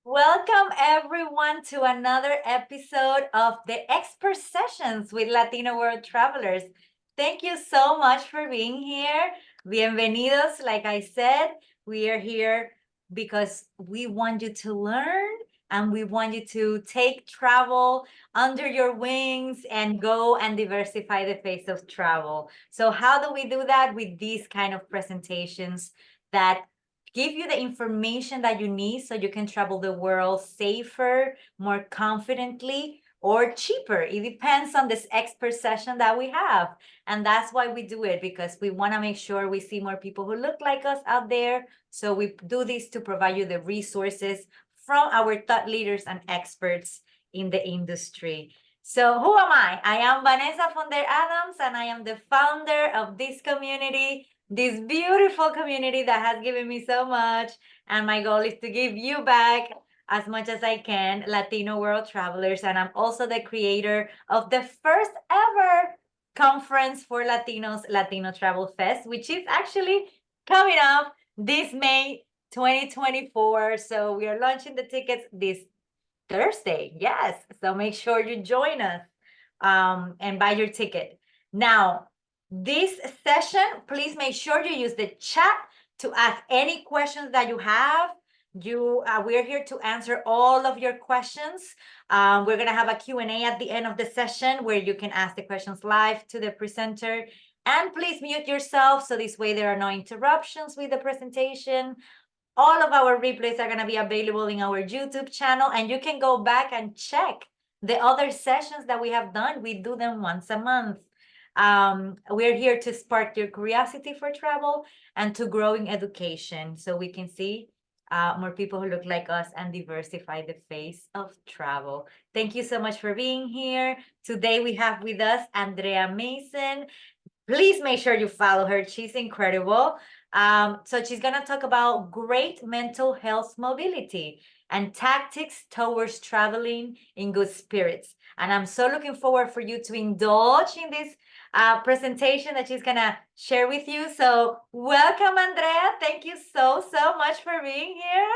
Welcome everyone to another episode of the Expert Sessions with Latino World Travelers. Thank you so much for being here. Bienvenidos. Like I said, we are here because we want you to learn and we want you to take travel under your wings and go and diversify the face of travel. So how do we do that? With these kind of presentations that give you the information that you need so you can travel the world safer, more confidently, or cheaper. It depends on this expert session that we have. And that's why we do it, because we want to make sure we see more people who look like us out there. So we do this to provide you the resources from our thought leaders and experts in the industry. So who am I? I am Vanessa von der Adams, and I am the founder of this community, this beautiful community that has given me so much. And my goal is to give you back as much as I can, Latino World Travelers. And I'm also the creator of the first ever conference for Latinos, Latino Travel Fest, which is actually coming up this May 2024. So we are launching the tickets this Thursday. Yes. So make sure you join us and buy your ticket. Now, this session, please make sure you use the chat to ask any questions that you have. We're here to answer all of your questions. We're going to have a Q&A at the end of the session where you can ask the questions live to the presenter. And please mute yourself so this way there are no interruptions with the presentation. All of our replays are going to be available in our YouTube channel, and you can go back and check the other sessions that we have done. We do them once a month. We're here to spark your curiosity for travel and to growing education so we can see more people who look like us and diversify the face of travel. Thank you so much for being here. Today we have with us Andrea Mason. Please make sure you follow her. She's incredible. So she's going to talk about great mental health mobility and tactics towards traveling in good spirits. And I'm so looking forward for you to indulge in this presentation that she's going to share with you. So welcome, Andrea. Thank you so much for being here.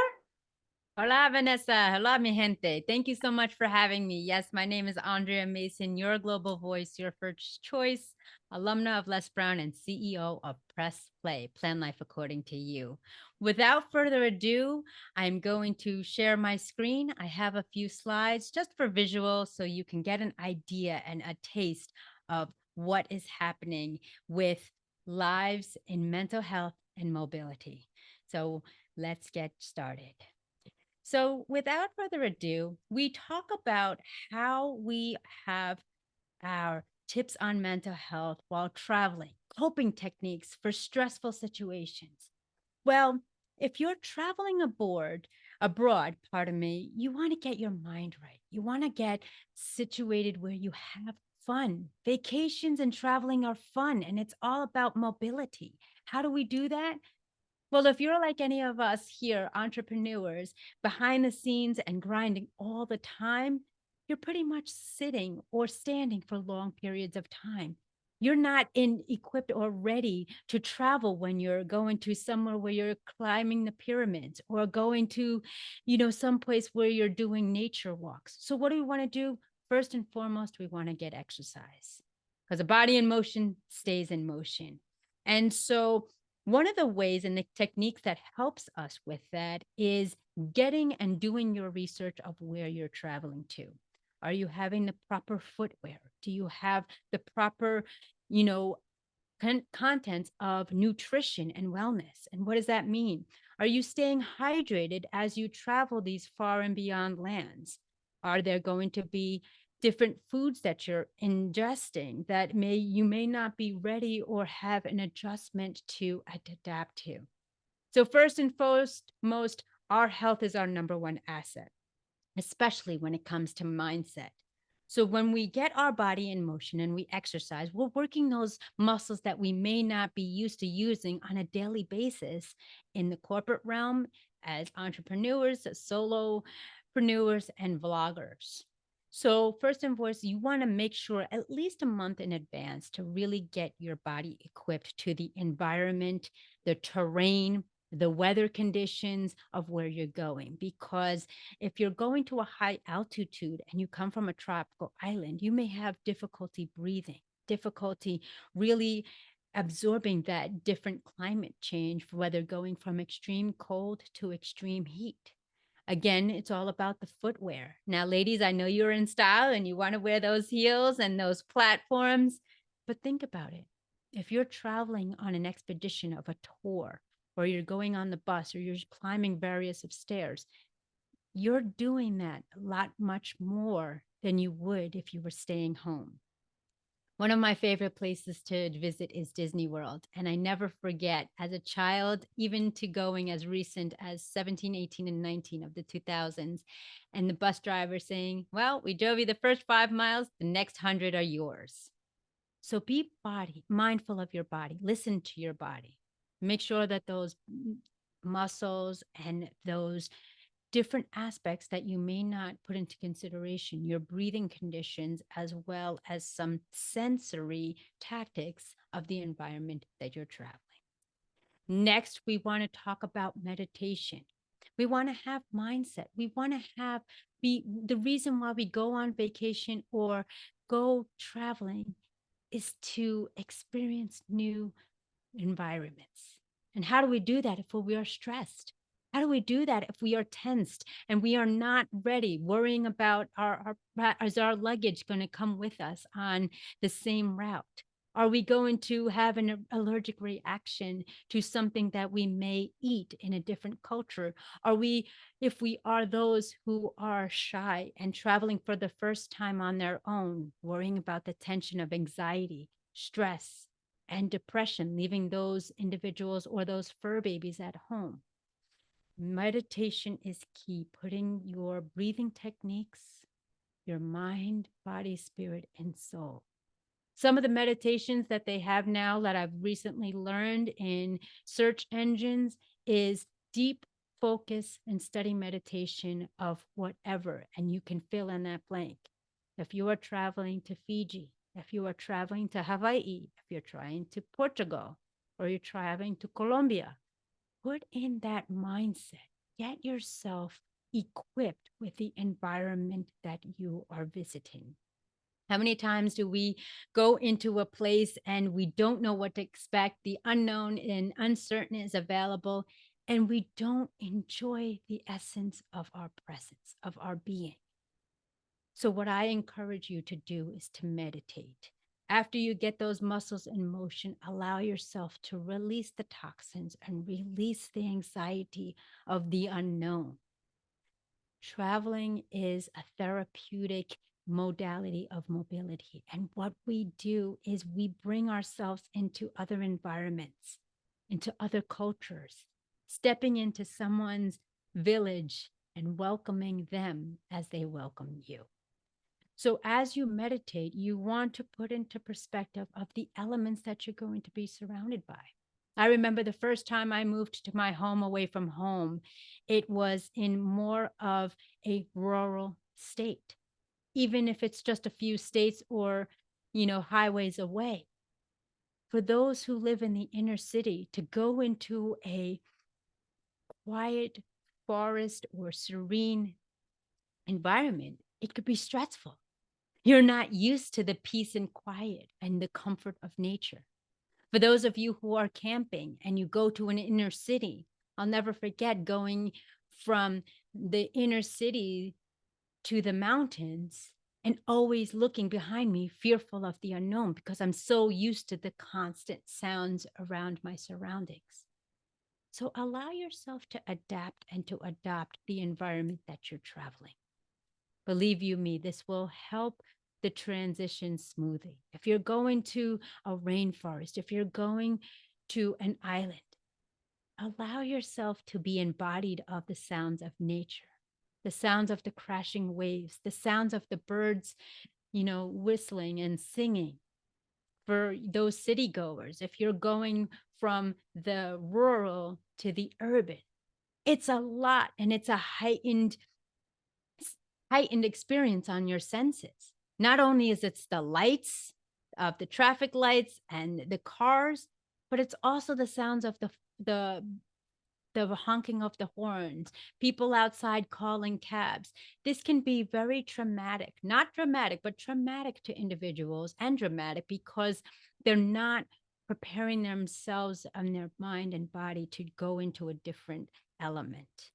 Hola, Vanessa. Hola, mi gente. Thank you so much for having me. Yes, my name is Andrea Mason, your global voice, your first choice, alumna of Les Brown, and CEO of Press Play, Plan Life According to You. Without further ado, I'm going to share my screen. I have a few slides just for visual so you can get an idea and a taste of what is happening with lives in mental health and mobility. So let's get started. So, without further ado, we talk about how we have our tips on mental health while traveling, coping techniques for stressful situations. Well, if you're traveling abroad, pardon me, you want to get your mind right. You want to get situated where you have fun. Vacations and traveling are fun, and it's all about mobility. How do we do that? Well, if you're like any of us here, entrepreneurs, behind the scenes and grinding all the time, you're pretty much sitting or standing for long periods of time. You're not equipped or ready to travel when you're going to somewhere where you're climbing the pyramids or going to, someplace where you're doing nature walks. So what do we want to do? First and foremost, we want to get exercise because the body in motion stays in motion. And so one of the ways and the techniques that helps us with that is getting and doing your research of where you're traveling to. Are you having the proper footwear? Do you have the proper, you know, contents of nutrition and wellness? And what does that mean? Are you staying hydrated as you travel these far and beyond lands? Are there going to be different foods that you're ingesting that you may not be ready or have an adjustment to adapt to? So first and foremost, our health is our number one asset, especially when it comes to mindset. So when we get our body in motion and we exercise, we're working those muscles that we may not be used to using on a daily basis in the corporate realm as entrepreneurs, as solopreneurs, and vloggers. So first and foremost, you want to make sure at least a month in advance to really get your body equipped to the environment, the terrain, the weather conditions of where you're going. Because if you're going to a high altitude and you come from a tropical island, you may have difficulty breathing, difficulty really absorbing that different climate change, whether going from extreme cold to extreme heat. Again, it's all about the footwear. Now, ladies, I know you're in style and you want to wear those heels and those platforms, but think about it. If you're traveling on an expedition of a tour, or you're going on the bus, or you're climbing various of stairs, you're doing that a lot much more than you would if you were staying home. One of my favorite places to visit is Disney World. And I never forget as a child, even to going as recent as 17, 18, and 19 of the 2000s, and the bus driver saying, well, we drove you the first 5 miles, the next 100 are yours. So be mindful of your body, listen to your body, make sure that those muscles and those different aspects that you may not put into consideration, your breathing conditions, as well as some sensory tactics of the environment that you're traveling. Next, we want to talk about meditation. We want to have mindset. We want to have be the reason why we go on vacation or go traveling is to experience new environments. And how do we do that if we are stressed? How do we do that if we are tensed and we are not ready, worrying about is our luggage going to come with us on the same route? Are we going to have an allergic reaction to something that we may eat in a different culture? Are we, if we are those who are shy and traveling for the first time on their own, worrying about the tension of anxiety, stress, and depression, leaving those individuals or those fur babies at home? Meditation is key, putting your breathing techniques, your mind, body, spirit, and soul. Some of the meditations that they have now that I've recently learned in search engines is deep focus and study meditation of whatever, and you can fill in that blank. If you are traveling to Fiji, if you are traveling to Hawaii, if you're trying to Portugal, or you're traveling to Colombia, put in that mindset. Get yourself equipped with the environment that you are visiting. How many times do we go into a place and we don't know what to expect? The unknown and uncertain is available, and we don't enjoy the essence of our presence, of our being. So what I encourage you to do is to meditate. After you get those muscles in motion, allow yourself to release the toxins and release the anxiety of the unknown. Traveling is a therapeutic modality of mobility. And what we do is we bring ourselves into other environments, into other cultures, stepping into someone's village and welcoming them as they welcome you. So as you meditate, you want to put into perspective of the elements that you're going to be surrounded by. I remember the first time I moved to my home away from home, it was in more of a rural state, even if it's just a few states or, highways away. For those who live in the inner city, to go into a quiet forest or serene environment, it could be stressful. You're not used to the peace and quiet and the comfort of nature. For those of you who are camping and you go to an inner city, I'll never forget going from the inner city to the mountains and always looking behind me, fearful of the unknown, because I'm so used to the constant sounds around my surroundings. So allow yourself to adapt and to adopt the environment that you're traveling. Believe you me, this will help the transition smoothly. If you're going to a rainforest, if you're going to an island, allow yourself to be embodied of the sounds of nature, the sounds of the crashing waves, the sounds of the birds, whistling and singing. For those city goers, if you're going from the rural to the urban, it's a lot, and it's a heightened experience on your senses. Not only is it the lights of the traffic lights and the cars, but it's also the sounds of the the honking of the horns, people outside calling cabs. This can be very traumatic, not dramatic, but traumatic to individuals, and dramatic because they're not preparing themselves and their mind and body to go into a different element.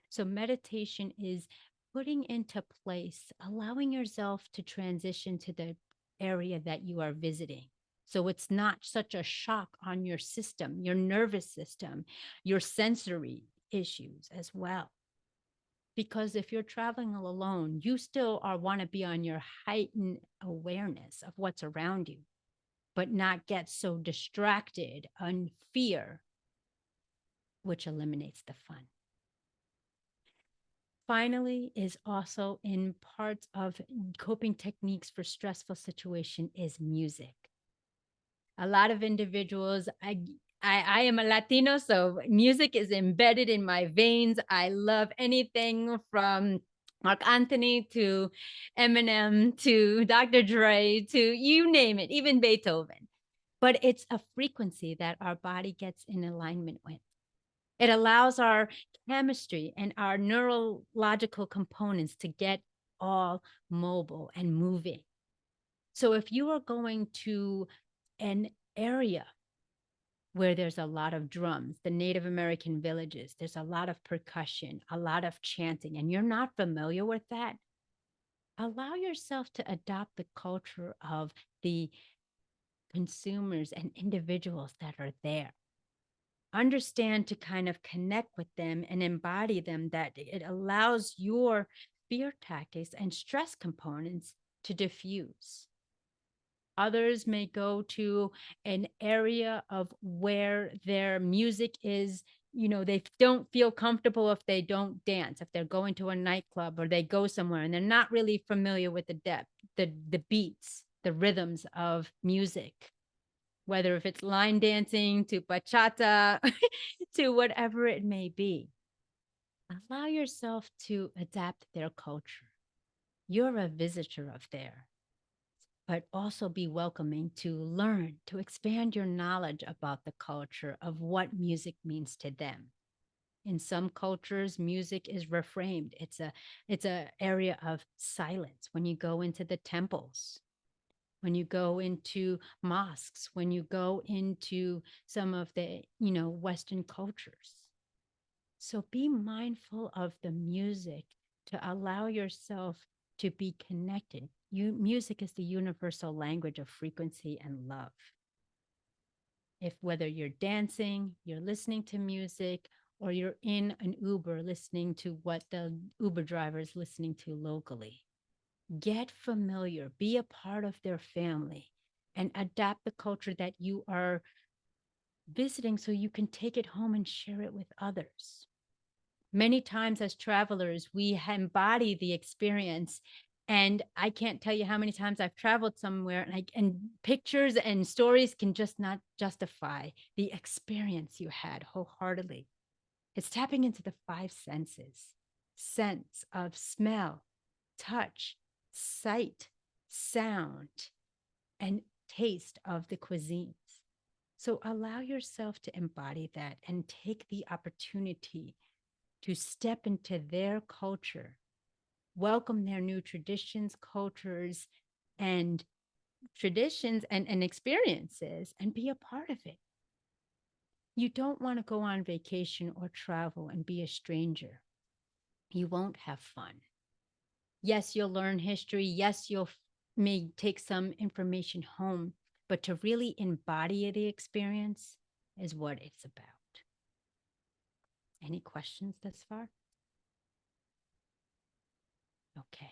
So, meditation is putting into place, allowing yourself to transition to the area that you are visiting. So, it's not such a shock on your system, your nervous system, your sensory issues as well. Because if you're traveling alone, you still are want to be on your heightened awareness of what's around you, but not get so distracted on fear, which eliminates the fun. Finally, is also in parts of coping techniques for stressful situation is music. A lot of individuals, I am a Latino, so music is embedded in my veins. I love anything from Mark Anthony to Eminem to Dr. Dre to you name it, even Beethoven. But it's a frequency that our body gets in alignment with. It allows our chemistry and our neurological components to get all mobile and moving. So if you are going to an area where there's a lot of drums, the Native American villages, there's a lot of percussion, a lot of chanting, and you're not familiar with that, allow yourself to adopt the culture of the consumers and individuals that are there. Understand to kind of connect with them and embody them, that it allows your fear tactics and stress components to diffuse. Others may go to an area of where their music is, they don't feel comfortable if they don't dance, if they're going to a nightclub or they go somewhere and they're not really familiar with the depth, the beats, the rhythms of music, whether if it's line dancing to bachata to whatever it may be. Allow yourself to adapt their culture. You're a visitor of there, but also be welcoming to learn, to expand your knowledge about the culture of what music means to them. In some cultures, music is reframed. It's a area of silence when you go into the temples, when you go into mosques, when you go into some of the, Western cultures. So be mindful of the music to allow yourself to be connected. Music is the universal language of frequency and love. If whether you're dancing, you're listening to music, or you're in an Uber listening to what the Uber driver is listening to locally, get familiar, be a part of their family, and adapt the culture that you are visiting so you can take it home and share it with others. Many times as travelers, we embody the experience. And I can't tell you how many times I've traveled somewhere and pictures and stories can just not justify the experience you had wholeheartedly. It's tapping into the five senses: sense of smell, touch, sight, sound, and taste of the cuisines. So allow yourself to embody that and take the opportunity to step into their culture, welcome their new traditions, cultures, and and experiences, and be a part of it. You don't want to go on vacation or travel and be a stranger. You won't have fun. Yes, you'll learn history. Yes, you'll may take some information home, but to really embody the experience is what it's about. Any questions thus far? Okay.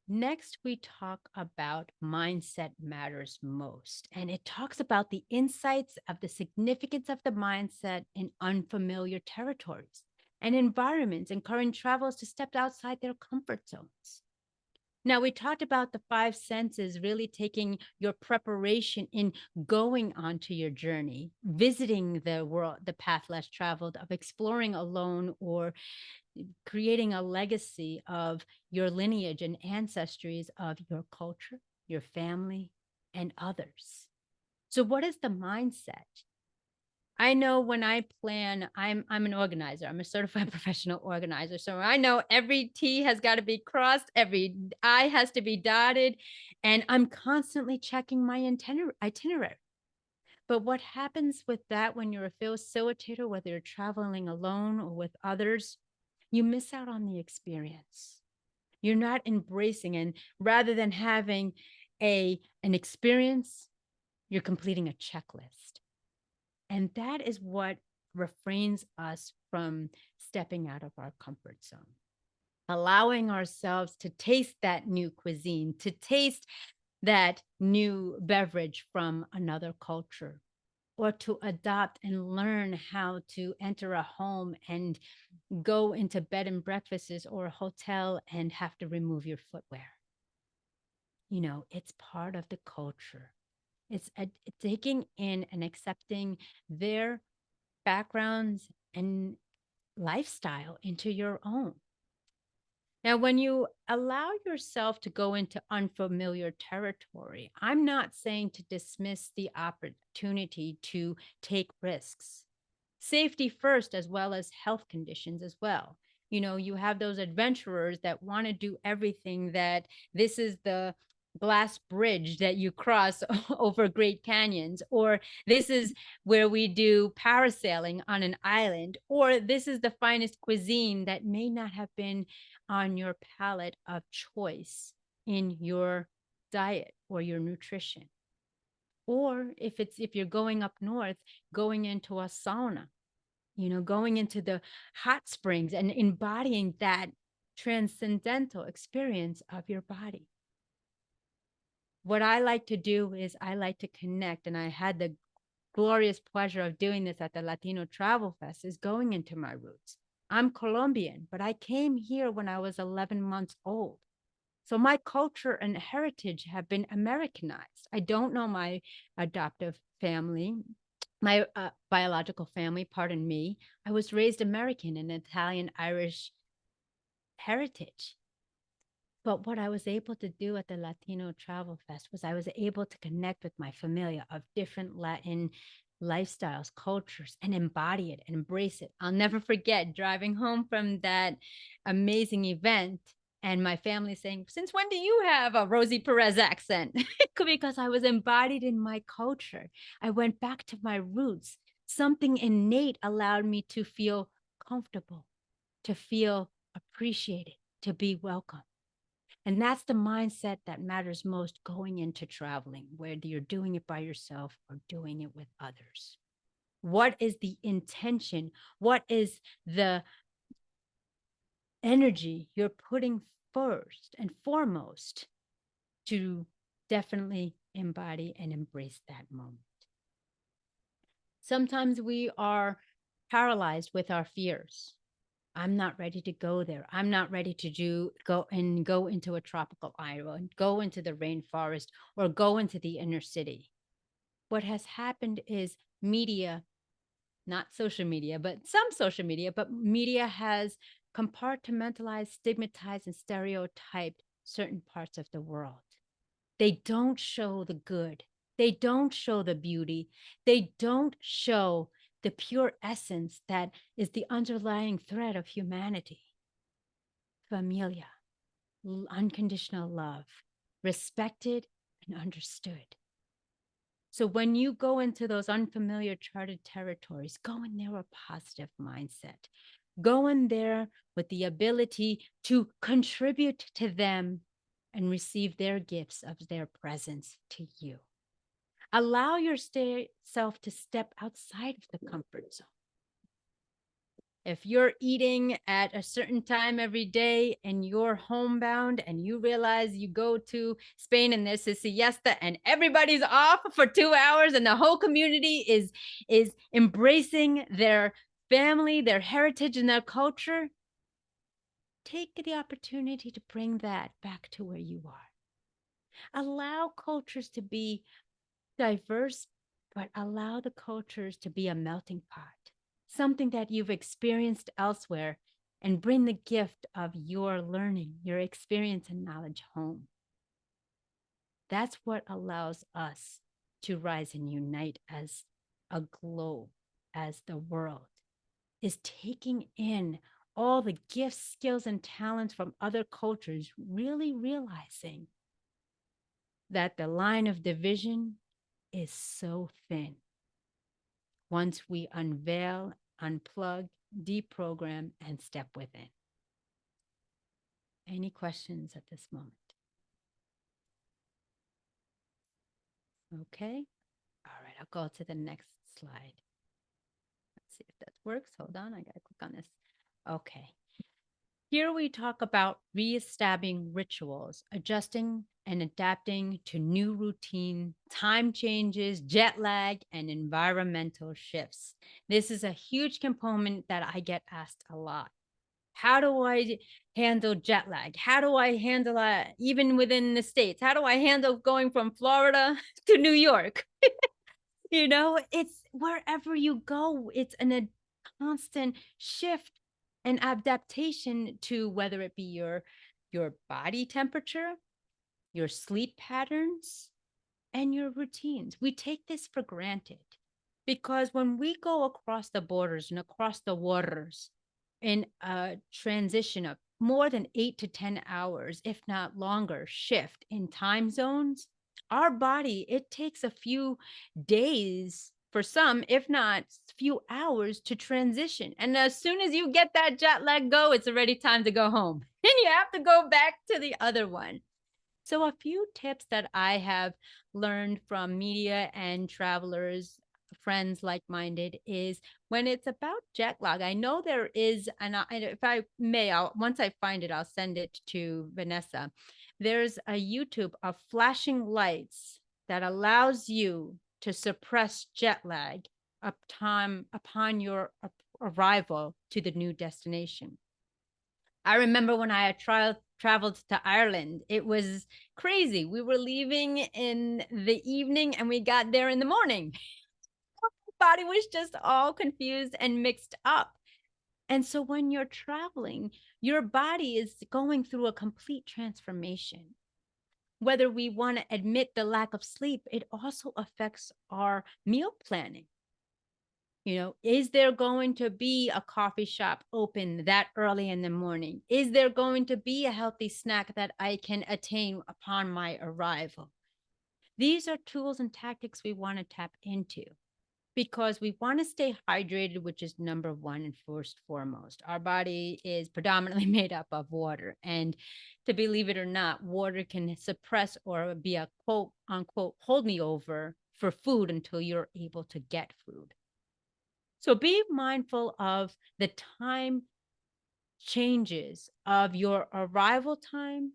Next, we talk about mindset matters most. And it talks about the insights of the significance of the mindset in unfamiliar territories and environments, encouraging travelers to step outside their comfort zones. Now, we talked about the five senses really taking your preparation in going onto your journey, visiting the world, the path less traveled, of exploring alone, or creating a legacy of your lineage and ancestries of your culture, your family, and others. So, what is the mindset? I know when I plan, I'm an organizer. I'm a certified professional organizer. So I know every T has got to be crossed, every I has to be dotted, and I'm constantly checking my itinerary. But what happens with that when you're a facilitator, whether you're traveling alone or with others, you miss out on the experience. You're not embracing, and rather than having an experience, you're completing a checklist. And that is what refrains us from stepping out of our comfort zone, allowing ourselves to taste that new cuisine, to taste that new beverage from another culture, or to adopt and learn how to enter a home and go into bed and breakfasts or a hotel and have to remove your footwear. It's part of the culture. It's taking in and accepting their backgrounds and lifestyle into your own. Now, when you allow yourself to go into unfamiliar territory, I'm not saying to dismiss the opportunity to take risks. Safety first, as well as health conditions as well. You have those adventurers that want to do everything, that this is the glass bridge that you cross over Great Canyons, or this is where we do parasailing on an island, or this is the finest cuisine that may not have been on your palette of choice in your diet or your nutrition. Or if you're going up north, going into a sauna, going into the hot springs and embodying that transcendental experience of your body. What I like to do is I like to connect, and I had the glorious pleasure of doing this at the Latino Travel Fest, is going into my roots. I'm Colombian, but I came here when I was 11 months old. So my culture and heritage have been Americanized. I don't know my adoptive family, my biological family, pardon me. I was raised American and Italian, Irish heritage. But what I was able to do at the Latino Travel Fest was I was able to connect with my familia of different Latin lifestyles, cultures, and embody it and embrace it. I'll never forget driving home from that amazing event and my family saying, "Since when do you have a Rosie Perez accent?" Because I was embodied in my culture. I went back to my roots. Something innate allowed me to feel comfortable, to feel appreciated, to be welcome. And that's the mindset that matters most going into traveling, whether you're doing it by yourself or doing it with others. What is the intention? What is the energy you're putting first and foremost to definitely embody and embrace that moment? Sometimes we are paralyzed with our fears. I'm not ready to go there. I'm not ready to go into a tropical island, go into the rainforest, or go into the inner city. What has happened is media, not social media, but some social media, but media has compartmentalized, stigmatized, and stereotyped certain parts of the world. They don't show the good. They don't show the beauty. They don't show the pure essence that is the underlying thread of humanity. Familia, unconditional love, respected and understood. So when you go into those unfamiliar charted territories, go in there with a positive mindset. Go in there with the ability to contribute to them and receive their gifts of their presence to you. Allow yourself to step outside of the comfort zone. If you're eating at a certain time every day and you're homebound and you realize you go to Spain and there's a siesta and everybody's off for 2 hours and the whole community is embracing their family, their heritage, and their culture, take the opportunity to bring that back to where you are. Allow cultures to be diverse, but allow the cultures to be a melting pot, something that you've experienced elsewhere, and bring the gift of your learning, your experience and knowledge home. That's what allows us to rise and unite as a globe. as the world is taking in all the gifts, skills, and talents from other cultures, really realizing that the line of division is so thin. Once we unveil, unplug, deprogram, and step within. Any questions at this moment? Okay. All right, I'll go to the next slide. Let's see if that works. Hold on, I gotta click on this. Okay. Here we talk about reestablishing rituals, adjusting and adapting to new routine, time changes, jet lag, and environmental shifts. This is a huge component that I get asked a lot. How do I handle jet lag? How do I handle it even within the States? How do I handle going from Florida to New York? It's wherever you go, it's a constant shift and adaptation to whether it be your body temperature, your sleep patterns, and your routines. We take this for granted because when we go across the borders and across the waters in a transition of more than 8 to 10 hours, if not longer, shift in time zones, our body, it takes a few days for some, if not few hours to transition. And as soon as you get that jet lag go, it's already time to go home. And you have to go back to the other one. So, a few tips that I have learned from media and travelers, friends like minded, is when it's about jet lag. I know there is, and if I may, once I find it, I'll send it to Vanessa. There's a YouTube of flashing lights that allows you to suppress jet lag upon your arrival to the new destination. I remember when I had traveled to Ireland, it was crazy. We were leaving in the evening and we got there in the morning. My body was just all confused and mixed up. And so when you're traveling, your body is going through a complete transformation. Whether we want to admit the lack of sleep, it also affects our meal planning. Is there going to be a coffee shop open that early in the morning? Is there going to be a healthy snack that I can attain upon my arrival? These are tools and tactics we want to tap into because we want to stay hydrated, which is number one and first foremost. Our body is predominantly made up of water. And to believe it or not, water can suppress or be a quote unquote hold me over for food until you're able to get food. So be mindful of the time changes of your arrival time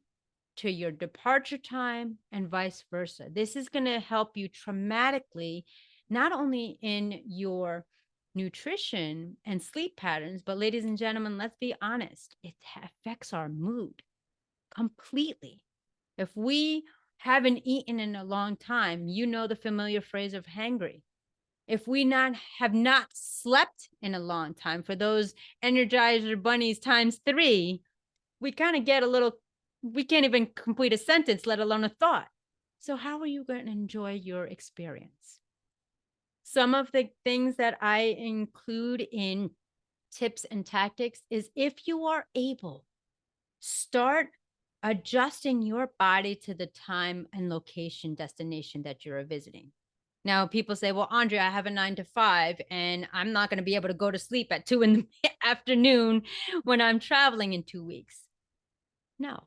to your departure time and vice versa. This is going to help you traumatically, not only in your nutrition and sleep patterns, but ladies and gentlemen, let's be honest, it affects our mood completely. If we haven't eaten in a long time, the familiar phrase of hangry. If we have not slept in a long time, for those Energizer bunnies times 3, we kind of get we can't even complete a sentence, let alone a thought. So how are you going to enjoy your experience? Some of the things that I include in tips and tactics is, if you are able, start adjusting your body to the time and location destination that you're visiting. Now, people say, well, Andrea, I have a 9 to 5 and I'm not going to be able to go to sleep at 2 in the afternoon when I'm traveling in 2 weeks. No,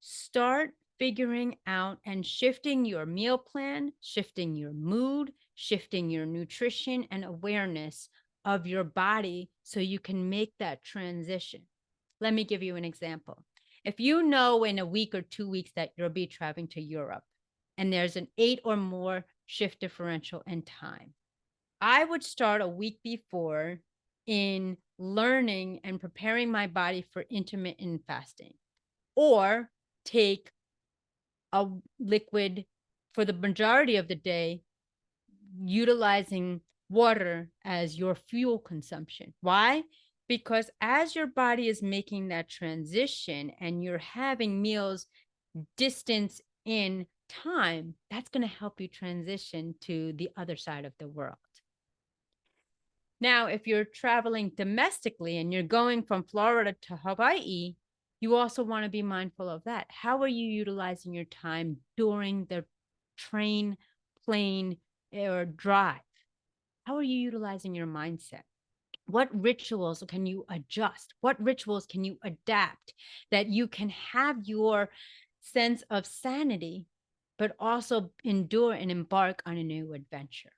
start figuring out and shifting your meal plan, shifting your mood, shifting your nutrition and awareness of your body so you can make that transition. Let me give you an example. If you know in a week or 2 weeks that you'll be traveling to Europe and there's an 8 or more shift differential in time, I would start a week before in learning and preparing my body for intermittent fasting, or take a liquid for the majority of the day, utilizing water as your fuel consumption. Why? Because as your body is making that transition and you're having meals distance in time, that's going to help you transition to the other side of the world. Now, if you're traveling domestically and you're going from Florida to Hawaii, you also want to be mindful of that. How are you utilizing your time during the train, plane, or drive? How are you utilizing your mindset? What rituals can you adjust? What rituals can you adapt that you can have your sense of sanity, but also endure and embark on a new adventure?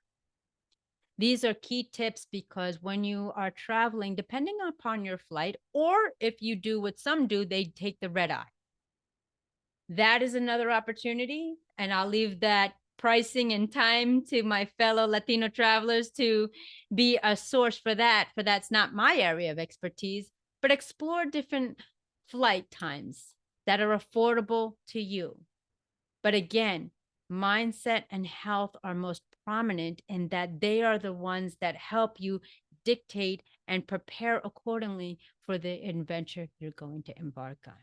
These are key tips because when you are traveling, depending upon your flight, or if you do what some do, they take the red eye. That is another opportunity. And I'll leave that pricing and time to my fellow Latino travelers to be a source for that, for that's not my area of expertise, but explore different flight times that are affordable to you. But again, mindset and health are most prominent in that they are the ones that help you dictate and prepare accordingly for the adventure you're going to embark on.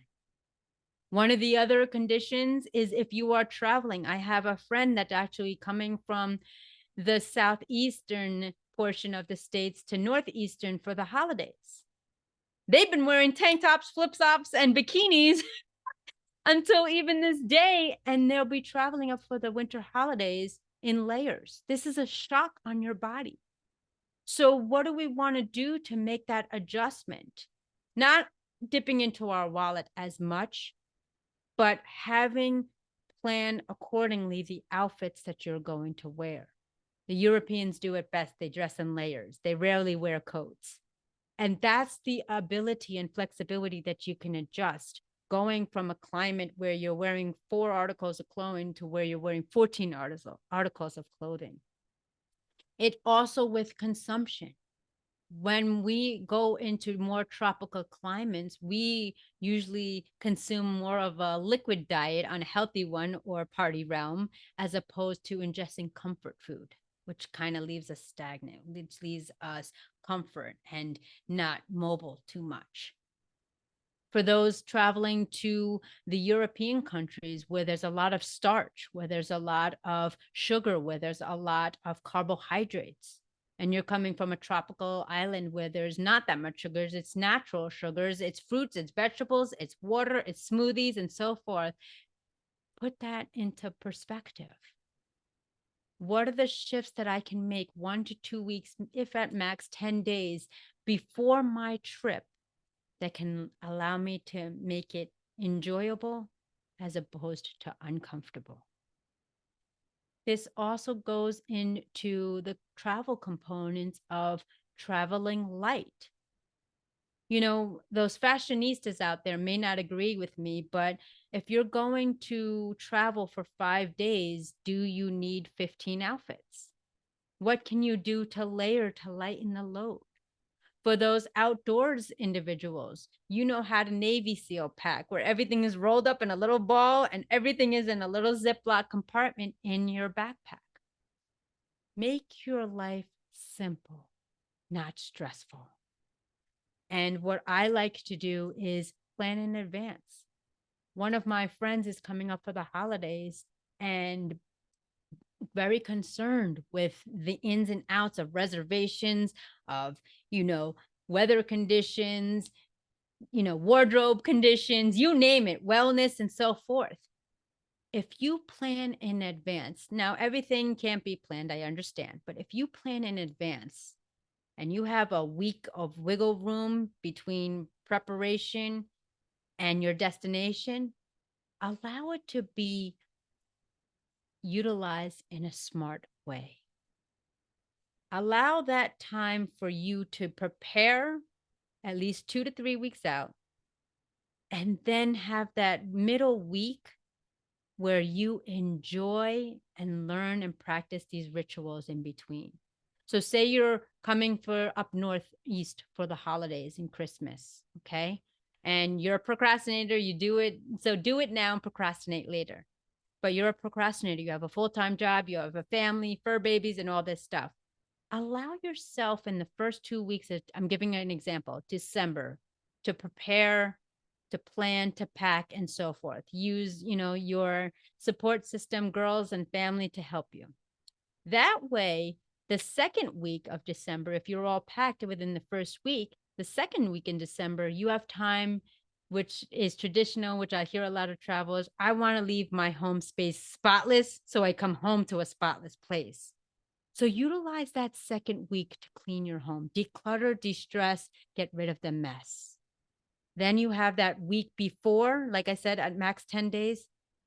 One of the other conditions is if you are traveling. I have a friend that's actually coming from the southeastern portion of the states to northeastern for the holidays. They've been wearing tank tops, flip flops, and bikinis until even this day, and they'll be traveling up for the winter holidays in layers. This is a shock on your body. So what do we want to do to make that adjustment? Not dipping into our wallet as much, but having plan accordingly the outfits that you're going to wear. The Europeans do it best. They dress in layers. They rarely wear coats. And that's the ability and flexibility that you can adjust, going from a climate where you're wearing 4 articles of clothing to where you're wearing 14 articles of clothing. It also with consumption. When we go into more tropical climates, we usually consume more of a liquid diet on a healthy one or party realm, as opposed to ingesting comfort food, which kind of leaves us stagnant, which leaves us comfort and not mobile too much. For those traveling to the European countries where there's a lot of starch, where there's a lot of sugar, where there's a lot of carbohydrates, and you're coming from a tropical island where there's not that much sugars, it's natural sugars, it's fruits, it's vegetables, it's water, it's smoothies, and so forth. Put that into perspective. What are the shifts that I can make 1 to 2 weeks, if at max 10 days before my trip, that can allow me to make it enjoyable as opposed to uncomfortable? This also goes into the travel components of traveling light. You know, those fashionistas out there may not agree with me, but if you're going to travel for 5 days, do you need 15 outfits? What can you do to layer to lighten the load? For those outdoors individuals, you know how to Navy SEAL pack, where everything is rolled up in a little ball and everything is in a little Ziploc compartment in your backpack. Make your life simple, not stressful. And what I like to do is plan in advance. One of my friends is coming up for the holidays and very concerned with the ins and outs of reservations, of, weather conditions, wardrobe conditions, you name it, wellness, and so forth. If you plan in advance, now everything can't be planned, I understand, but if you plan in advance and you have a week of wiggle room between preparation and your destination, allow it to be utilized in a smart way. Allow that time for you to prepare at least 2 to 3 weeks out, and then have that middle week where you enjoy and learn and practice these rituals in between. So say you're coming for up northeast for the holidays and Christmas, okay? And you're a procrastinator, you do it. So do it now and procrastinate later. But you're a procrastinator, you have a full-time job, you have a family, fur babies, and all this stuff. Allow yourself in the first 2 weeks, I'm giving an example, December, to prepare, to plan, to pack, and so forth. Use, your support system, girls and family, to help you. That way, The second week of December, if you're all packed within the first week, the second week in December, you have time, which is traditional, which I hear a lot of travelers. I want to leave my home space spotless so I come home to a spotless place. So utilize that second week to clean your home, declutter, de-stress, get rid of the mess. Then you have that week before, like I said, at max 10 days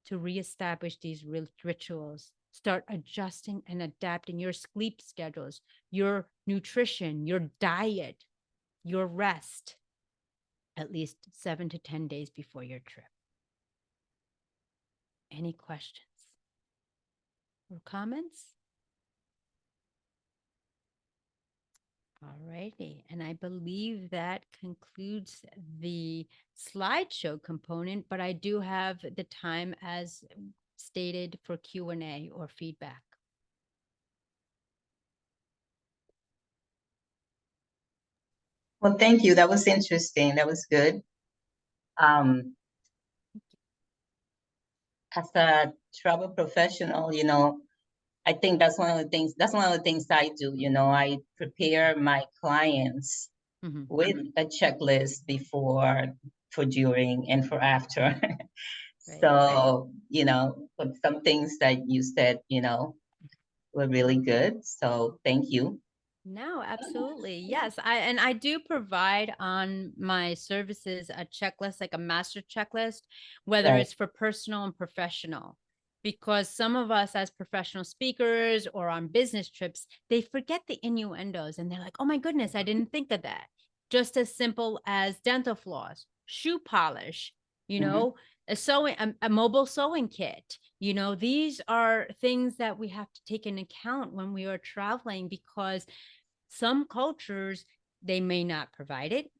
to reestablish these rituals. Start adjusting and adapting your sleep schedules, your nutrition, your diet, your rest, at least 7 to 10 days before your trip. Any questions or comments? All righty. And I believe that concludes the slideshow component, but I do have the time as stated for Q&A or feedback. Well, thank you. That was interesting. That was good. As a travel professional, I think that's one of the things I do. I prepare my clients with a checklist before, for during, and for after. So, but some things that you said, were really good. So thank you. No, absolutely. Yes. I do provide on my services a checklist, like a master checklist, whether it's for personal and professional. Because some of us as professional speakers or on business trips, they forget the innuendos and they're like, oh my goodness, I didn't think of that. Just as simple as dental floss, shoe polish, a sewing, a mobile sewing kit. These are things that we have to take into account when we are traveling, because some cultures, they may not provide it,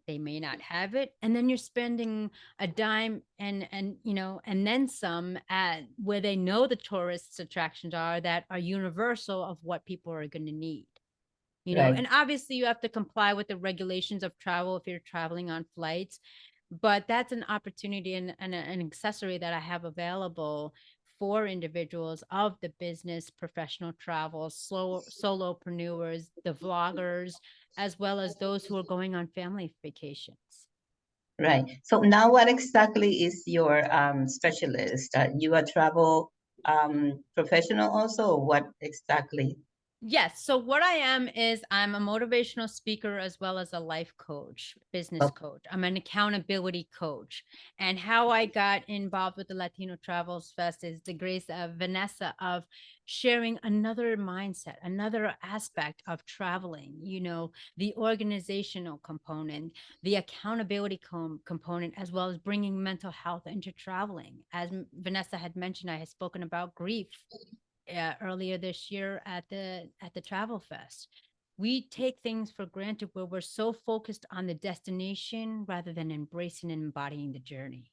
they may not have it, and then you're spending a dime and then some at where they know the tourist attractions are that are universal of what people are going to need. And obviously you have to comply with the regulations of travel if you're traveling on flights, but that's an opportunity and an accessory that I have available for individuals of the business, professional travel, solopreneurs, the vloggers, as well as those who are going on family vacations. Right. So now what exactly is your specialist? You a travel professional also, or what exactly? Yes. So what I am is I'm a motivational speaker as well as a life coach, business coach. I'm an accountability coach. And how I got involved with the Latino Travels Fest is the grace of Vanessa of sharing another mindset, another aspect of traveling, the organizational component, the accountability component, as well as bringing mental health into traveling. As Vanessa had mentioned, I had spoken about grief earlier this year at the Travel Fest. We take things for granted where we're so focused on the destination rather than embracing and embodying the journey.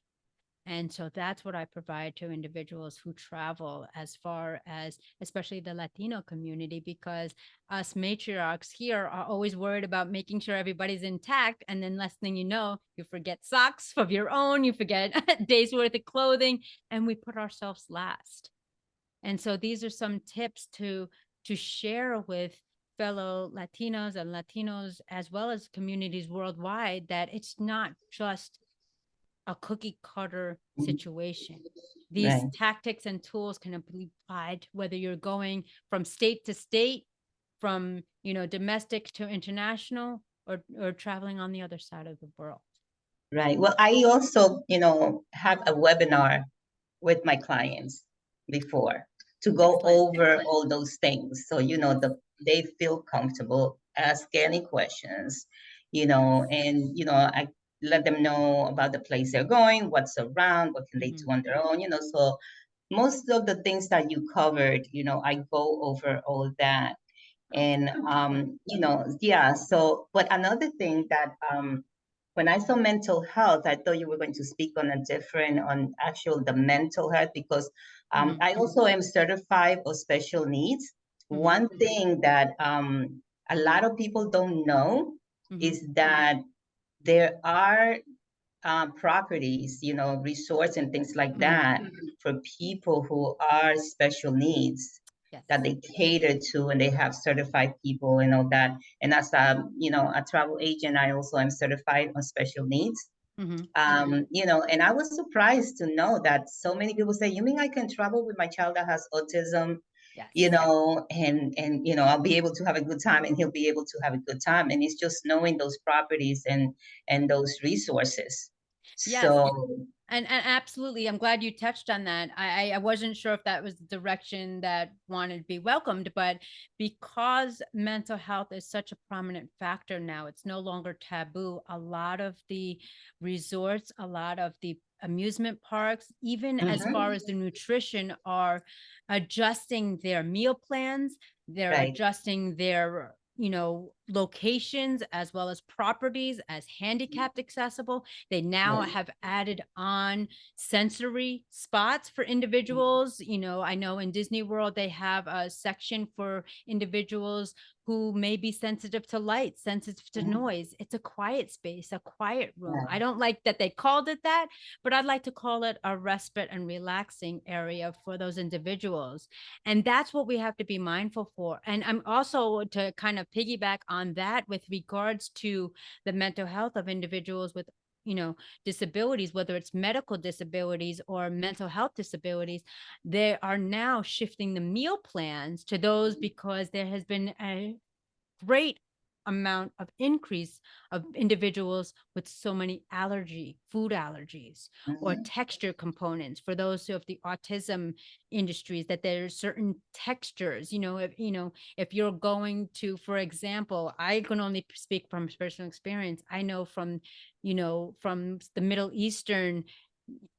And so that's what I provide to individuals who travel, as far as especially the Latino community, because us matriarchs here are always worried about making sure everybody's intact. And then last thing you know, you forget socks of your own, you forget a day's worth of clothing, and we put ourselves last. And so these are some tips to share with fellow Latinos and Latinos, as well as communities worldwide, that it's not just a cookie cutter situation. These tactics and tools can be applied whether you're going from state to state, from domestic to international, or traveling on the other side of the world. Right. Well, I also, have a webinar with my clients before to go over all those things. So, they feel comfortable, ask any questions, and, I let them know about the place they're going, what's around, what can they do on their own, so most of the things that you covered, I go over all that. And, so, but another thing that, when I saw mental health, I thought you were going to speak on the mental health, because I also am certified of special needs. One thing that a lot of people don't know is that there are properties, resorts and things like that for people who are special needs. that they cater to, and they have certified people and all that. And as a, a travel agent, I also am certified on special needs. And I was surprised to know that so many people say, you mean I can travel with my child that has autism? Yes. And I'll be able to have a good time, and he'll be able to have a good time. And it's just knowing those properties and those resources. Yes. So and absolutely, I'm glad you touched on that. I wasn't sure if that was the direction that wanted to be welcomed, but because mental health is such a prominent factor now, it's no longer taboo. A lot of the resorts, a lot of the amusement parks, even as far as the nutrition, are adjusting their meal plans. They're adjusting their locations as well as properties as handicapped accessible. They now have added on sensory spots for individuals. I know in Disney World, they have a section for individuals who may be sensitive to light, sensitive to noise. It's a quiet space, a quiet room. I don't like that they called it that, but I'd like to call it a respite and relaxing area for those individuals. And that's what we have to be mindful for. And I'm also, to kind of piggyback on that with regards to the mental health of individuals with disabilities, whether it's medical disabilities or mental health disabilities, they are now shifting the meal plans to those because there has been a great amount of increase of individuals with so many food allergies or texture components. For those of the autism industries, that there are certain textures, if you're going to, for example, I can only speak from personal experience. I know from the Middle Eastern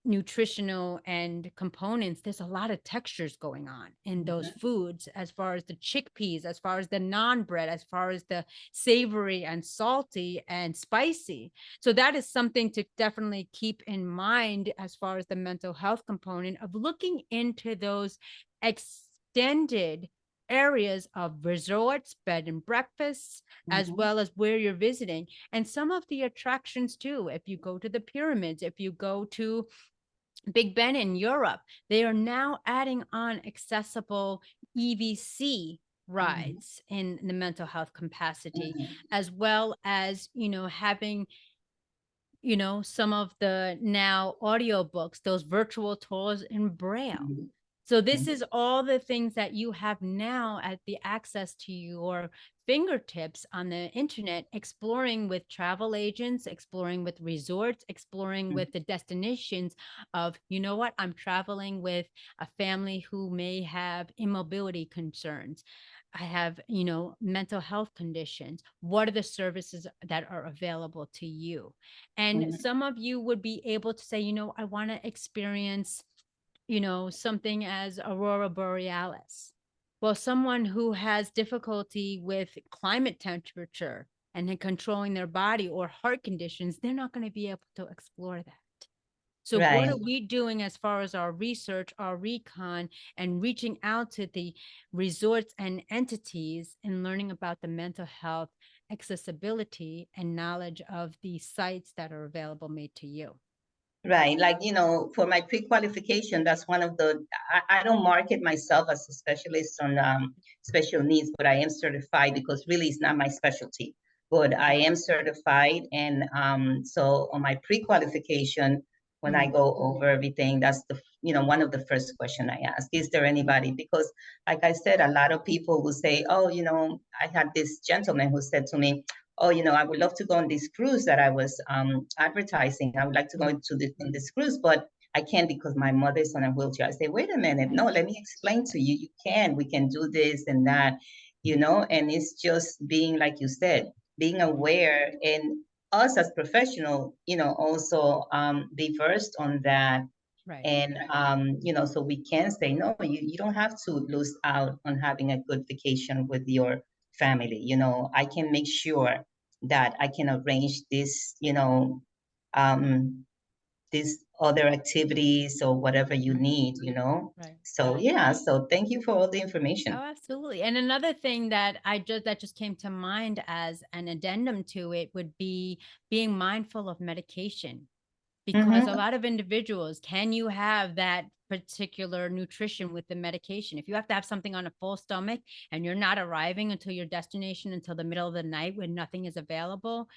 nutritional and components, there's a lot of textures going on in those foods, as far as the chickpeas, as far as the naan bread, as far as the savory and salty and spicy. So that is something to definitely keep in mind as far as the mental health component of looking into those extended areas of resorts, bed and breakfasts, as well as where you're visiting, and some of the attractions too. If you go to the pyramids, if you go to Big Ben in Europe, they are now adding on accessible EVC rides in the mental health capacity, as well as, having, some of the now audiobooks, those virtual tours in Braille. So this is all the things that you have now at the access to your fingertips on the internet, exploring with travel agents, exploring with resorts, exploring with the destinations of, I'm traveling with a family who may have immobility concerns. I have, mental health conditions. What are the services that are available to you? And some of you would be able to say, I want to experience something as aurora borealis. Well, someone who has difficulty with climate temperature and in controlling their body or heart conditions, they're not going to be able to explore that. So what are we doing as far as our research, our recon, and reaching out to the resorts and entities and learning about the mental health accessibility and knowledge of the sites that are available made to you? Right. Like, for my pre-qualification, that's one of I don't market myself as a specialist on special needs, but I am certified because really it's not my specialty. But I am certified. And so on my pre-qualification, when I go over everything, that's one of the first question I ask, is there anybody? Because like I said, a lot of people will say, oh, I had this gentleman who said to me, oh, I would love to go on this cruise that I was advertising. I would like to go on this cruise, but I can't because my mother's on a wheelchair. I say, wait a minute. No, let me explain to you. You can. We can do this and that, and it's just being, like you said, being aware, and us as professional, also be versed on that. Right. And, so we can say, no, you don't have to lose out on having a good vacation with your family. I can make sure that I can arrange this, these other activities or whatever you need, Right. So yeah, so thank you for all the information. Oh, absolutely. And another thing that just came to mind as an addendum to it would be being mindful of medication. because a lot of individuals, can you have that particular nutrition with the medication? If you have to have something on a full stomach and you're not arriving until your destination until the middle of the night when nothing is available,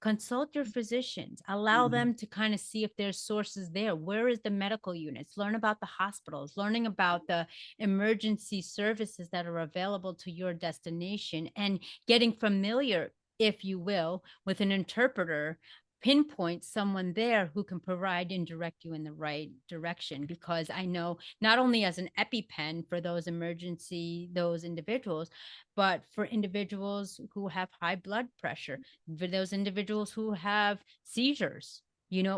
consult your physicians, allow them to kind of see if there's sources there. Where is the medical units? Learn about the hospitals, learning about the emergency services that are available to your destination, and getting familiar, if you will, with an interpreter, pinpoint someone there who can provide and direct you in the right direction. Because I know not only as an EpiPen for those individuals, but for individuals who have high blood pressure, for those individuals who have seizures,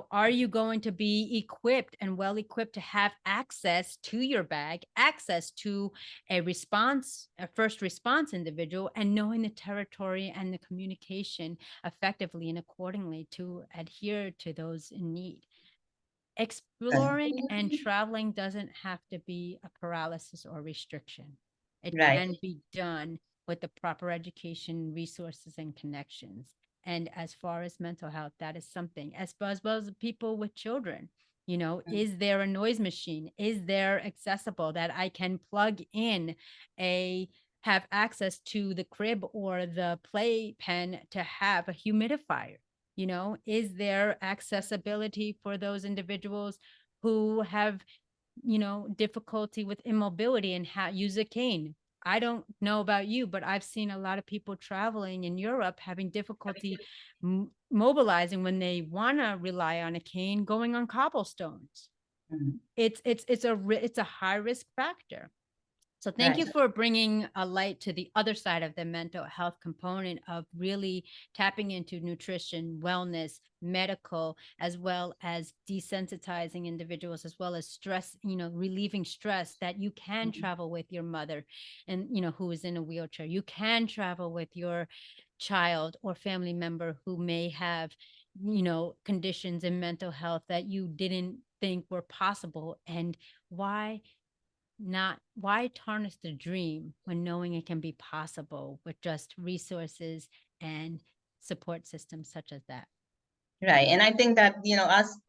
are you going to be equipped and well equipped to have access to your bag, access to a first response individual, and knowing the territory and the communication effectively and accordingly to adhere to those in need? Exploring and traveling doesn't have to be a paralysis or restriction. It can be done with the proper education, resources, and connections. And as far as mental health, that is something. As well as people with children, is there a noise machine? Is there accessible that I can plug in have access to the crib or the playpen to have a humidifier? Is there accessibility for those individuals who have, difficulty with immobility and use a cane? I don't know about you, but I've seen a lot of people traveling in Europe having difficulty mobilizing when they want to rely on a cane, going on cobblestones. It's a high risk factor. So thank you for bringing a light to the other side of the mental health component of really tapping into nutrition, wellness, medical, as well as desensitizing individuals, as well as stress, relieving stress, that you can travel with your mother and, who is in a wheelchair. You can travel with your child or family member who may have, conditions in mental health that you didn't think were possible. And why tarnish the dream when knowing it can be possible with just resources and support systems such as that? Right. And I think that,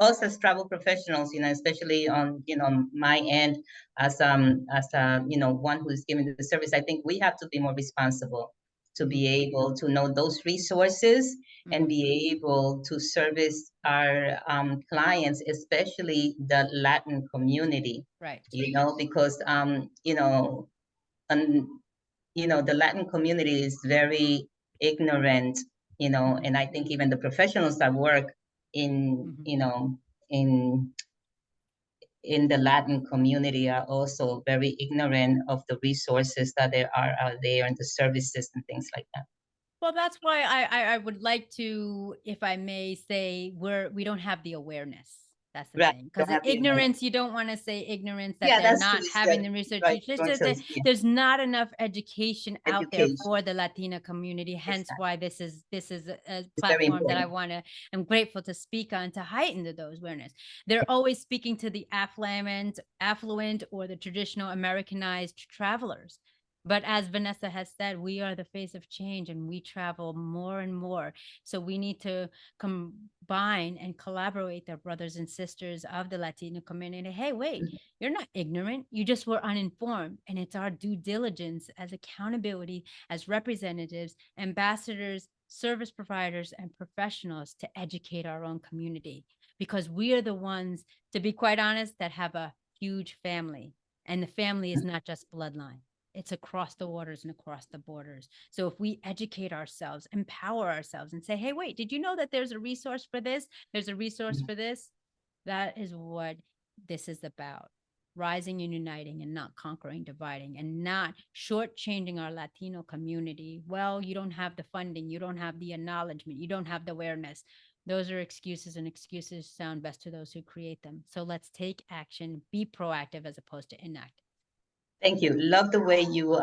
us as travel professionals, especially on, my end as one who's giving the service, I think we have to be more responsible to be able to know those resources and be able to service our clients, especially the Latin community. Right. Because the Latin community is very ignorant, and I think even the professionals that work in, in the Latin community are also very ignorant of the resources that there are out there and the services and things like that. Well, that's why I would like to, if I may say, we don't have the awareness. That's the thing. Because ignorance, you don't want to say ignorance that they're not having the research. There's not enough education out there for the Latina community. Hence why this is a platform that I'm grateful to speak on, to heighten those awareness. They're always speaking to the affluent or the traditional Americanized travelers. But as Vanessa has said, we are the face of change and we travel more and more. So we need to combine and collaborate with our brothers and sisters of the Latino community. Hey, wait, you're not ignorant. You just were uninformed. And it's our due diligence as accountability, as representatives, ambassadors, service providers, and professionals to educate our own community. Because we are the ones, to be quite honest, that have a huge family. And the family is not just bloodline. It's across the waters and across the borders. So if we educate ourselves, empower ourselves, and say, hey, wait, did you know that there's a resource for this? There's a resource for this. That is what this is about. Rising and uniting and not conquering, dividing, and not shortchanging our Latino community. Well, you don't have the funding. You don't have the acknowledgement. You don't have the awareness. Those are excuses, and excuses sound best to those who create them. So let's take action, be proactive as opposed to inactive. Thank you. Love the way you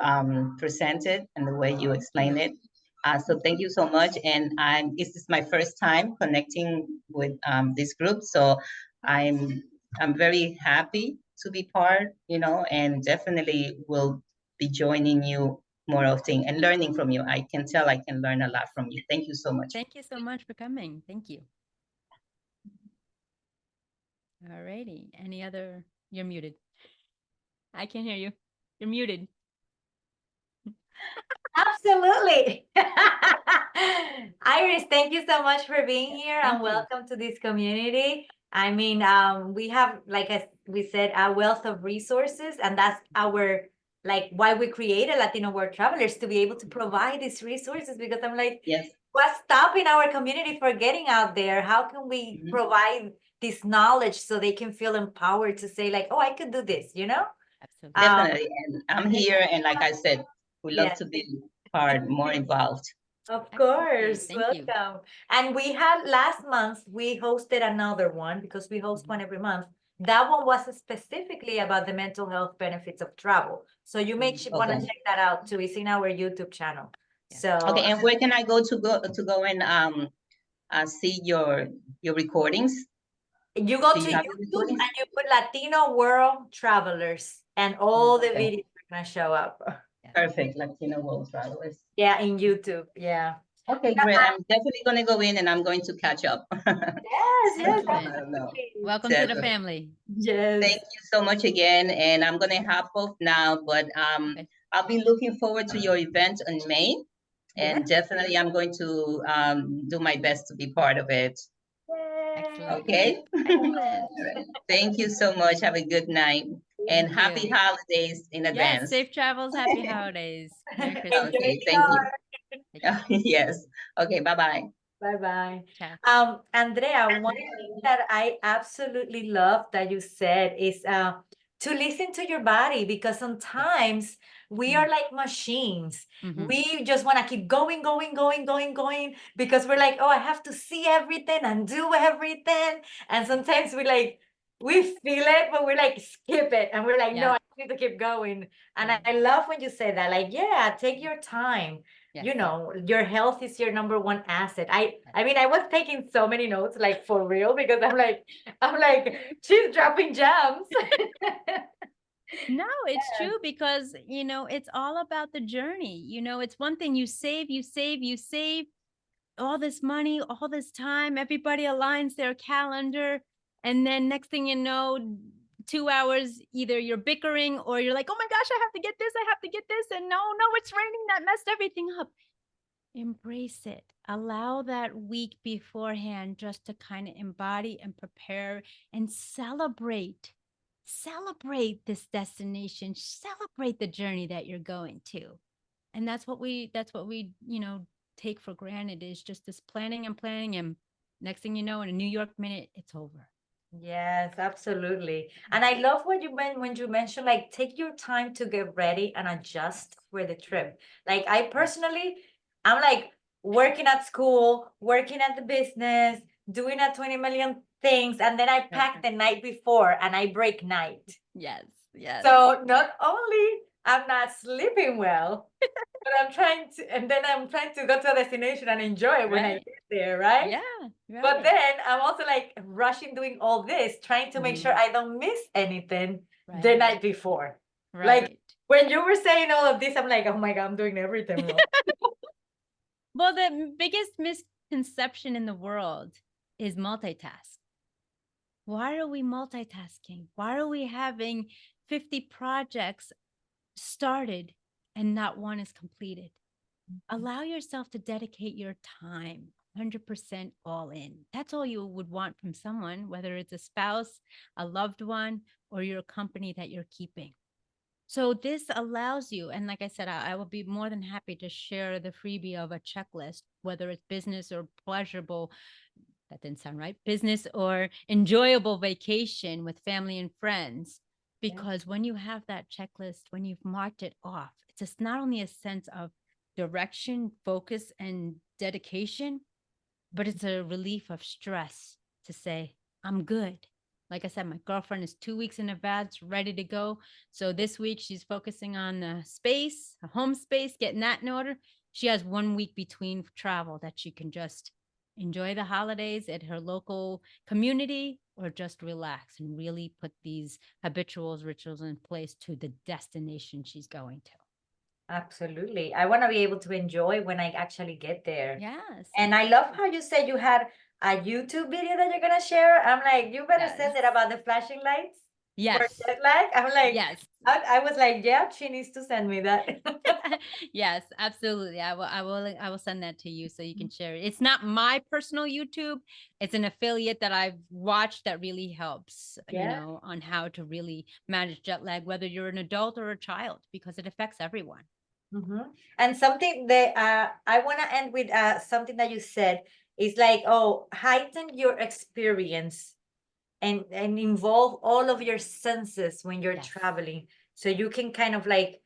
present it and the way you explain it. So thank you so much. And this is my first time connecting with this group. So I'm very happy to be part, and definitely will be joining you more often and learning from you. I can tell I can learn a lot from you. Thank you so much. Thank you so much for coming. Thank you. All righty. Any other? You're muted. I can't hear you. You're muted. Absolutely. Iris, thank you so much for being here and Thank you. welcome to this community. I mean, we have, like we said, a wealth of resources, and that's our, like, why we created Latino World Travelers, to be able to provide these resources, because I'm like, Yes. what's stopping our community from getting out there? How can we Mhm. provide this knowledge so they can feel empowered to say, like, oh, I could do this, you know? Absolutely. Definitely. And I'm here, and like I said, we love Yes. to be part, more involved. Of Absolutely. course, Thank you. welcome. And we had last month, we hosted another one because we host one every month. That one was specifically about the mental health benefits of travel. So you may want to Okay. check that out too. It's in our YouTube channel. Yeah. So Okay. And where can I go and see your recordings? you go Do to you have the YouTube recordings? and you put Latino World Travelers, and all the Okay. videos are gonna show up. Perfect. Latino World Travelers. Yeah, in YouTube. Yeah. Okay, great. I'm definitely going to go in and I'm going to catch up. Yes, yes, Excellent. I don't know. absolutely. Welcome to the Definitely. family. Yes. Thank you so much again. And I'm going to hop off now, but Okay. I'll be looking forward to your event in May. Yes. And definitely I'm going to do my best to be part of it. Excellent. Okay. Excellent. All right. Thank you so much. Have a good night and Thank happy you. holidays in Yes. advance. Safe travels. Happy holidays. Merry Christmas. Enjoy Okay. the Thank you. car. Take care. Yes. Okay. Bye-bye. Bye-bye. Ciao. Andrea, one thing that I absolutely love that you said is to listen to your body, because sometimes we are like machines. Mhm. We just want to keep going, going, going, going, going, because we're like, oh, I have to see everything and do everything. And sometimes we feel it, but we're like, skip it. And we're like, no, Yeah. I need to keep going. And Right. I love when you say that, like, yeah, take your time. Yes. You know, your health is your number one asset. I Yes. mean, I was taking so many notes, like, for real, because I'm like, she's dropping gems. No, it's Yes. true, because it's all about the journey. It's one thing you save, you save, you save all this money, all this time, everybody aligns their calendar, and then next thing you know, 2 hours, either you're bickering or you're like, oh my gosh, I have to get this, I have to get this, and no, it's raining, that messed everything up. Embrace it. Allow that week beforehand just to kind of embody and prepare and celebrate. Celebrate this destination, celebrate the journey that you're going to. And that's what we take for granted, is just this planning and planning, and next thing you know, in a New York minute, it's over. Yes, absolutely. And I love what you meant when you mentioned, like, take your time to get ready and adjust for the trip. Like, I personally, I'm like working at school, working at the business, doing a 20 million things, and then I pack the night before and I break night. Yes, yes. So not only I'm not sleeping well, but I'm trying to go to a destination and enjoy it when I Right. get there, right? Yeah, right. But then I'm also like rushing, doing all this, trying to make sure Mhm. I don't miss anything the Right. night before. Right. Like, when you were saying all of this, I'm like, oh my God, I'm doing everything wrong. Well, the biggest misconception in the world is multitask. Why are we multitasking? Why are we having 50 projects started and not one is completed? Allow yourself to dedicate your time 100% all in. That's all you would want from someone, whether it's a spouse, a loved one, or your company that you're keeping. So this allows you, and like I said, I will be more than happy to share the freebie of a checklist, whether it's business or pleasurable. That didn't sound right. Business or enjoyable vacation with family and friends. Because when you have that checklist, when you've marked it off, it's just not only a sense of direction, focus, and dedication, but it's a relief of stress to say, I'm good. Like I said, my girlfriend is 2 weeks in advance, ready to go. So this week she's focusing on the space, a home space, getting that in order. She has 1 week between travel that she can just enjoy the holidays at her local community, or just relax and really put these habitual rituals in place to the destination she's going to. Absolutely. I want to be able to enjoy when I actually get there. Yes. And I love how you said you had a YouTube video that you're gonna share. I'm like, you better Yes. send it about the flashing lights for Yes. jet lag. I'm like, Yes. I was like, yeah, she needs to send me that. Yes, absolutely. I will send that to you so you can share it. It's not my personal YouTube. It's an affiliate that I've watched that really helps, Yeah. on how to really manage jet lag, whether you're an adult or a child, because it affects everyone. And something that I want to end with something that you said is like, oh, heighten your experience and involve all of your senses when you're Yes. traveling, so you can kind of like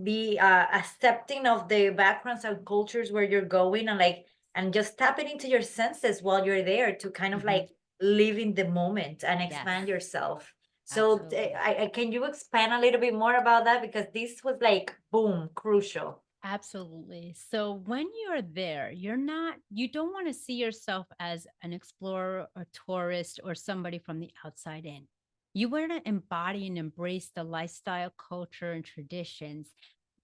be accepting of the backgrounds and cultures where you're going, and like and just tapping into your senses while you're there to kind of Mhm. like live in the moment and expand Yes. yourself. So Absolutely. can you expand a little bit more about that, because this was like boom, crucial. Absolutely. So when you're there, you don't want to see yourself as an explorer or tourist or somebody from the outside in. You want to embody and embrace the lifestyle, culture, and traditions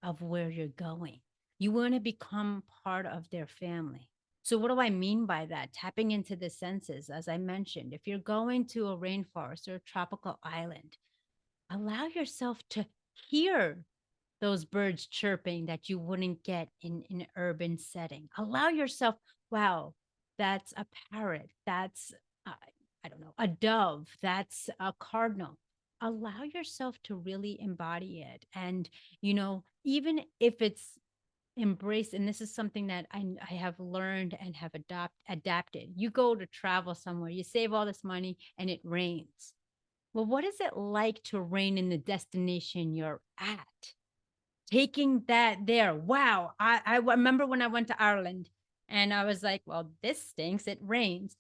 of where you're going. You want to become part of their family. So, what do I mean by that? Tapping into the senses, as I mentioned. If you're going to a rainforest or a tropical island, allow yourself to hear those birds chirping that you wouldn't get in an urban setting. Allow yourself, wow, that's a parrot. That's, uh, I don't know, a dove. That's a cardinal. Allow yourself to really embody it. And, even if it's embraced, and this is something that I have learned and have adapted. You go to travel somewhere, you save all this money, and it rains. Well, what is it like to rain in the destination you're at? Taking that there. Wow. I remember when I went to Ireland and I was like, well, this stinks. It rains.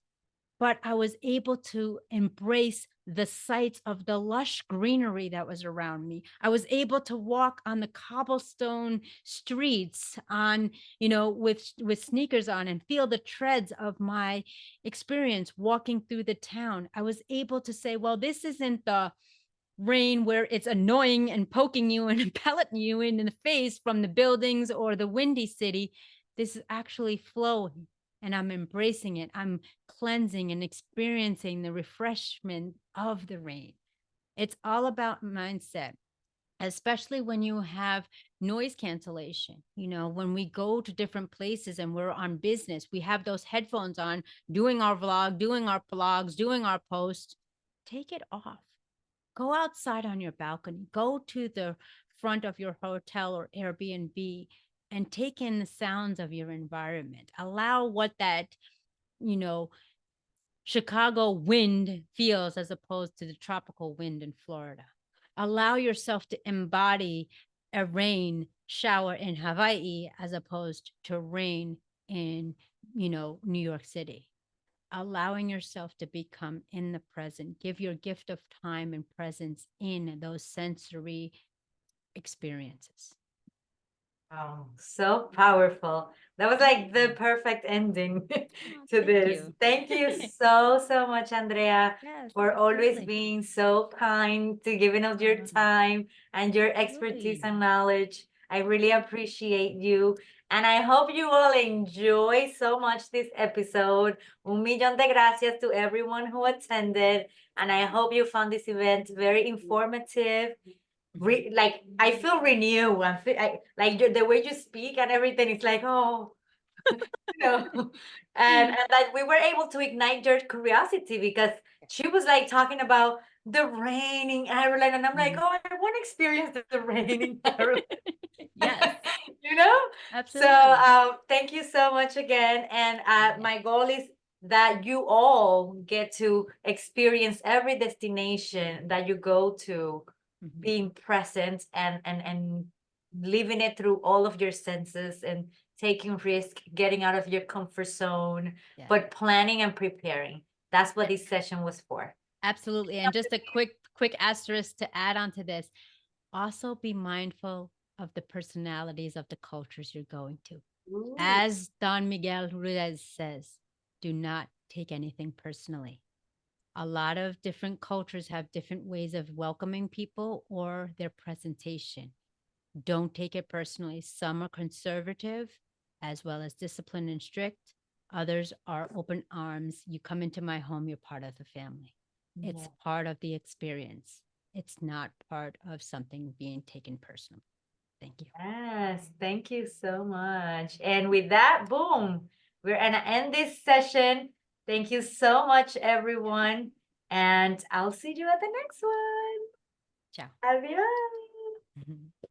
But I was able to embrace the sights of the lush greenery that was around me. I was able to walk on the cobblestone streets with sneakers on and feel the treads of my experience walking through the town. I was able to say, well, this isn't the rain where it's annoying and poking you and pelleting you in the face from the buildings or the windy city. This is actually flowing and I'm embracing it. I'm cleansing and experiencing the refreshment of the rain. It's all about mindset, especially when you have noise cancellation. When we go to different places and we're on business, we have those headphones on, doing our vlog, doing our blogs, doing our posts. Take it off. Go outside on your balcony, go to the front of your hotel or Airbnb and take in the sounds of your environment. Allow what that, you know, Chicago wind feels as opposed to the tropical wind in Florida. Allow yourself to embody a rain shower in Hawaii as opposed to rain in, New York City. Allowing yourself to become in the present. Give your gift of time and presence in those sensory experiences. Oh, so powerful. That was like the perfect ending to Thank this. you. Thank you so much, Andrea, Yes, for always absolutely. being so kind to giving us your time and your expertise Absolutely. and knowledge. I really appreciate you. And I hope you all enjoy so much this episode. Un millón de gracias to everyone who attended. And I hope you found this event very informative, like I feel renewed. Like the way you speak and everything. It's like, oh, and that we were able to ignite your curiosity, because she was like talking about the rain in Ireland, and I'm like, oh, I want to experience the rain in Ireland. Yes, you know. So absolutely. thank you so much again, and Yes. my goal is that you all get to experience every destination that you go to, Mhm. being present and living it through all of your senses, and taking risk, getting out of your comfort zone, Yeah. but planning and preparing. That's what this session was for. Absolutely. And just a quick asterisk to add on to this. Also be mindful of the personalities of the cultures you're going to. Ooh. As Don Miguel Ruiz says, do not take anything personally. A lot of different cultures have different ways of welcoming people or their presentation. Don't take it personally. Some are conservative as well as disciplined and strict. Others are open arms. You come into my home, you're part of the family. It's Yeah. part of the experience. It's not part of something being taken personally. Thank you. Yes, thank you so much. And with that, boom, we're gonna end this session. Thank you so much, everyone. And I'll see you at the next one. Ciao. Adios.